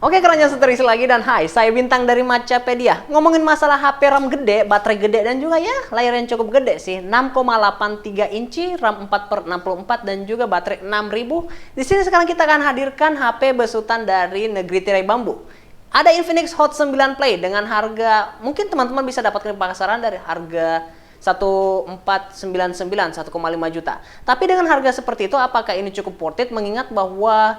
Oke, keranjang terisi lagi dan hai, saya Bintang dari Macapedia. Ngomongin masalah HP RAM gede, baterai gede dan juga ya layar yang cukup gede sih. 6,83 inci, RAM 4/64 dan juga baterai 6000. Di sini sekarang kita akan hadirkan HP besutan dari negeri tirai bambu. Ada Infinix Hot 9 Play dengan harga, mungkin teman-teman bisa dapatkan di pasaran dari harga 1499, 1,5 juta. Tapi dengan harga seperti itu, apakah ini cukup worth it? Mengingat bahwa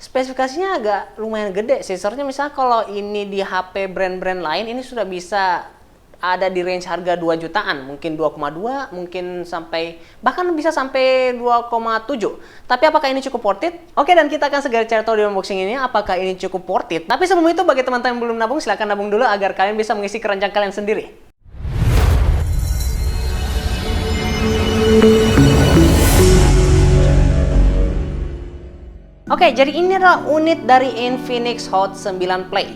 spesifikasinya agak lumayan gede sih. Seharusnya misalnya kalau ini di HP brand-brand lain, ini sudah bisa ada di range harga 2 jutaan. Mungkin 2,2, mungkin sampai, bahkan bisa sampai 2,7. Tapi apakah ini cukup worth it? Oke, dan kita akan segera cari tahu di unboxing ini apakah ini cukup worth it. Tapi sebelum itu, bagi teman-teman yang belum nabung, silahkan nabung dulu agar kalian bisa mengisi keranjang kalian sendiri. Oke, jadi ini adalah unit dari Infinix Hot 9 Play.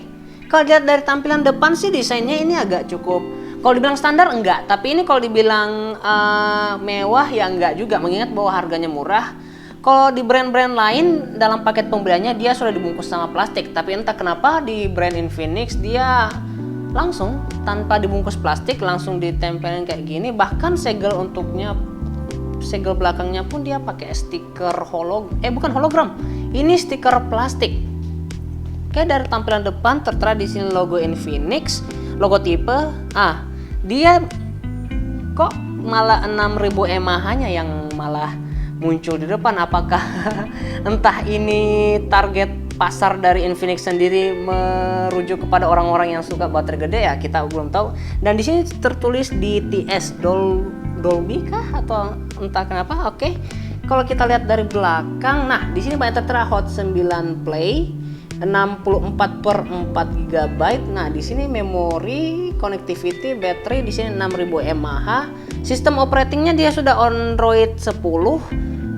Kalau dilihat dari tampilan depan sih desainnya ini agak cukup, kalau dibilang standar enggak, tapi ini kalau dibilang mewah ya enggak juga, mengingat bahwa harganya murah. Kalau di brand-brand lain dalam paket pembeliannya dia sudah dibungkus sama plastik, tapi entah kenapa di brand Infinix dia langsung tanpa dibungkus plastik, langsung ditempelin kayak gini. Bahkan segel belakangnya pun dia pakai stiker bukan hologram. Ini stiker plastik. Oke, dari tampilan depan tertera di sini logo Infinix, logo tipe. Dia kok malah 6000 mAh-nya yang malah muncul di depan. Apakah entah ini target pasar dari Infinix sendiri merujuk kepada orang-orang yang suka baterai gede, ya kita belum tahu. Dan di sini tertulis DTS Dolby kah atau entah kenapa. Oke. Kalau kita lihat dari belakang, nah di sini banyak tertera Hot 9 Play 64/4 GB. Nah, di sini memori, connectivity, baterai di sini 6000 mAh. Sistem operatingnya dia sudah Android 10.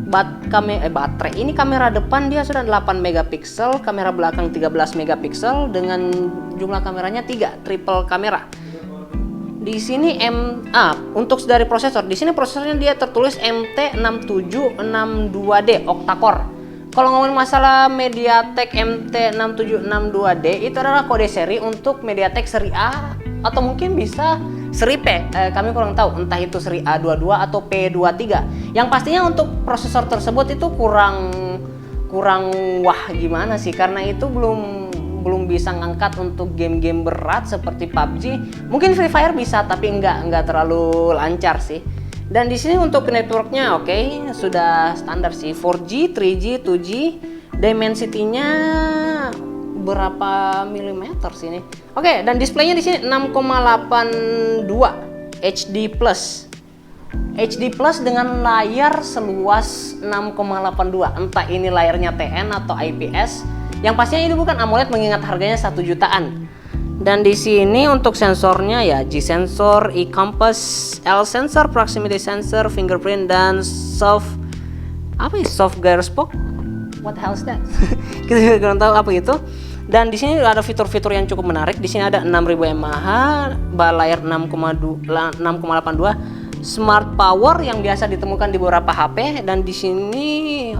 Baterai. Ini kamera depan dia sudah 8 megapiksel, kamera belakang 13 megapiksel dengan jumlah kameranya 3, triple kamera. Di sini untuk dari prosesor, di sini prosesornya dia tertulis MT6762D octa-core. Kalau ngomongin masalah MediaTek MT6762D, itu adalah kode seri untuk MediaTek seri A atau mungkin bisa seri P. Kami kurang tahu entah itu seri A22 atau P23. Yang pastinya untuk prosesor tersebut itu kurang wah gimana sih, karena itu belum bisa ngangkat untuk game-game berat seperti PUBG. Mungkin Free Fire bisa, tapi nggak terlalu lancar sih. Dan di sini untuk networknya oke, sudah standar sih, 4G, 3G, 2G. Dimensity-nya berapa milimeter sini? Oke, dan displaynya di sini 6,82 HD Plus. HD Plus dengan layar seluas 6,82. Entah ini layarnya TN atau IPS. Yang pastinya ini bukan AMOLED, mengingat harganya 1 jutaan. Dan di sini untuk sensornya ya G sensor, E compass, L sensor, proximity sensor, fingerprint dan soft gyroskop. What the hell is that? Kita kurang tahu apa itu. Dan di sini ada fitur-fitur yang cukup menarik. Di sini ada 6000 mAh, layar 6,82, smart power yang biasa ditemukan di beberapa HP. Dan di sini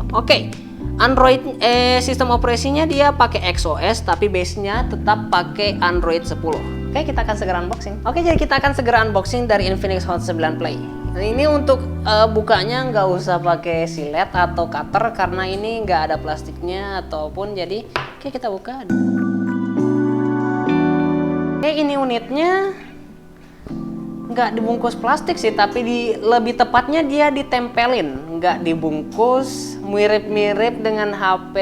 Android sistem operasinya dia pakai XOS, tapi base-nya tetap pakai Android 10. Oke, kita akan segera unboxing. Oke, jadi kita akan segera unboxing dari Infinix Hot 9 Play. Nah, ini untuk bukanya nggak usah pakai silet atau cutter karena ini nggak ada plastiknya ataupun jadi. Oke, kita buka. Oke, ini unitnya nggak dibungkus plastik sih, tapi lebih tepatnya dia ditempelin, nggak dibungkus. Mirip-mirip dengan HP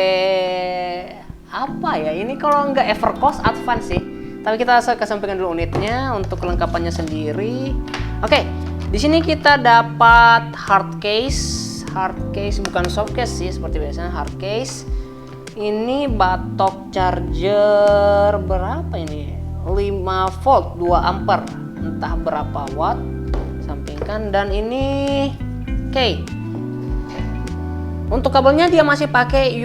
apa ya ini, kalau nggak Evercost Advance sih. Tapi kita kesampingkan dulu unitnya untuk kelengkapannya sendiri. Oke, di sini kita dapat hard case bukan soft case sih, seperti biasanya hard case. Ini batok charger berapa ini? 5 volt 2 ampere, entah berapa watt. Sampingkan. Dan ini untuk kabelnya dia masih pakai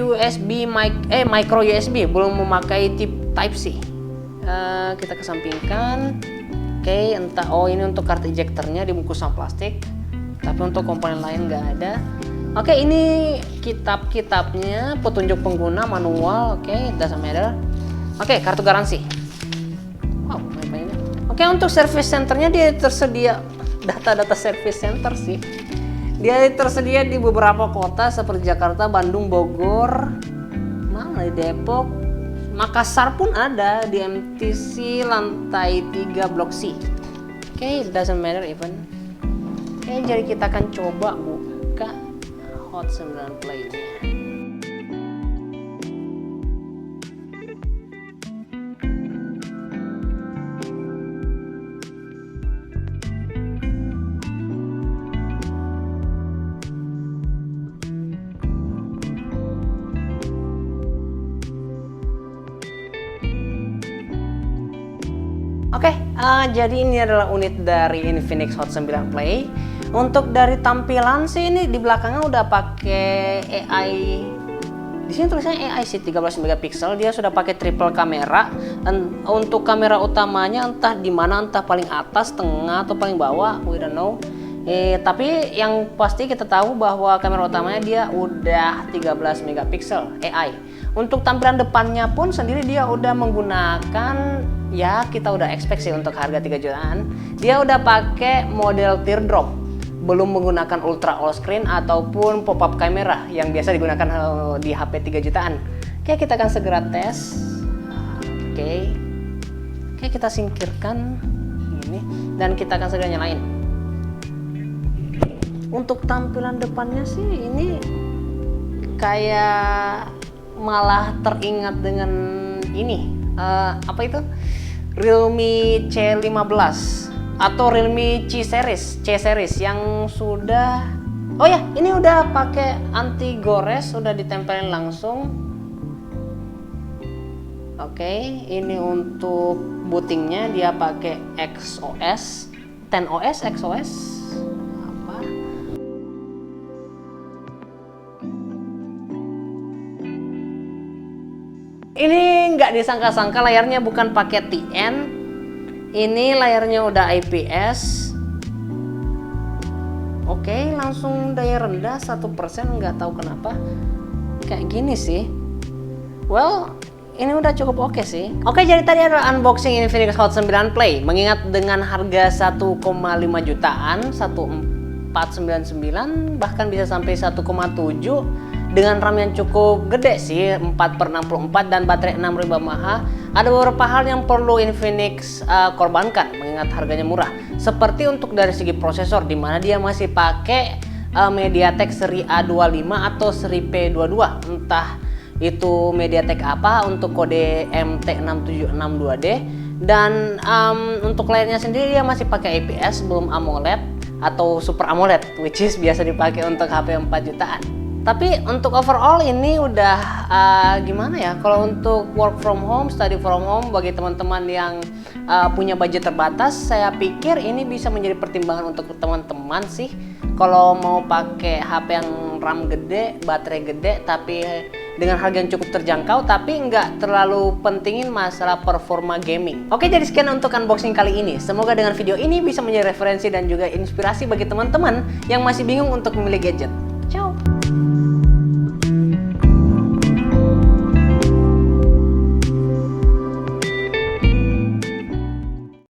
micro USB, belum memakai Type C. Kita kesampingkan. Ini untuk card ejectornya dibungkus sama plastik, tapi untuk komponen lain nggak ada. Ini kitab-kitabnya, petunjuk pengguna, manual. Doesn't matter. Oke, kartu garansi. Wow, banyak. Oke, untuk service centernya dia tersedia data-data service center sih. Dia tersedia di beberapa kota seperti Jakarta, Bandung, Bogor, mana di Depok, Makassar pun ada di MTC lantai 3 Blok C. Oke, it doesn't matter even. Oke, jadi kita akan coba buka Hot 9 Play-nya. Oke, jadi ini adalah unit dari Infinix Hot 9 Play. Untuk dari tampilan sih ini di belakangnya udah pakai AI. Di sini tulisannya AI sih 13 megapiksel. Dia sudah pakai triple kamera. Dan untuk kamera utamanya entah di mana, entah paling atas, tengah atau paling bawah, we don't know. Tapi yang pasti kita tahu bahwa kamera utamanya dia udah 13 megapiksel AI. Untuk tampilan depannya pun sendiri dia udah menggunakan, ya kita udah expect sih untuk harga 3 jutaan. Dia udah pakai model teardrop, belum menggunakan ultra all screen ataupun pop-up kamera yang biasa digunakan di HP 3 jutaan. Oke, kita akan segera tes. Oke, kita singkirkan ini dan kita akan segera nyalain. Untuk tampilan depannya sih ini kayak malah teringat dengan ini apa itu? Realme C15 atau Realme C series yang sudah, oh ya, ini udah pakai anti gores, udah ditempelin langsung. Oke, ini untuk bootingnya dia pakai XOS 10OS XOS apa? Ini nggak disangka-sangka layarnya bukan pakai TN. Ini layarnya udah IPS. Oke, langsung daya rendah 1%, nggak tahu kenapa. Kayak gini sih. Well, ini udah cukup oke sih. Oke, jadi tadi adalah unboxing Infinix Hot 9 Play. Mengingat dengan harga 1,5 jutaan, 1499 bahkan bisa sampai 1,7 dengan RAM yang cukup gede sih, 4/64 dan baterai 6000 mAh. Ada beberapa hal yang perlu Infinix korbankan mengingat harganya murah. Seperti untuk dari segi prosesor, di mana dia masih pakai MediaTek seri A25 atau seri P22. Entah itu MediaTek apa untuk kode MT6762D. Dan untuk layarnya sendiri dia masih pakai IPS, belum AMOLED atau Super AMOLED, which is biasa dipakai untuk HP 4 jutaan. Tapi untuk overall ini udah gimana ya, kalau untuk work from home, study from home bagi teman-teman yang punya budget terbatas, saya pikir ini bisa menjadi pertimbangan untuk teman-teman sih. Kalau mau pakai HP yang RAM gede, baterai gede, tapi dengan harga yang cukup terjangkau, tapi nggak terlalu pentingin masalah performa gaming. Oke, jadi sekian untuk unboxing kali ini. Semoga dengan video ini bisa menjadi referensi dan juga inspirasi bagi teman-teman yang masih bingung untuk memilih gadget. Ciao!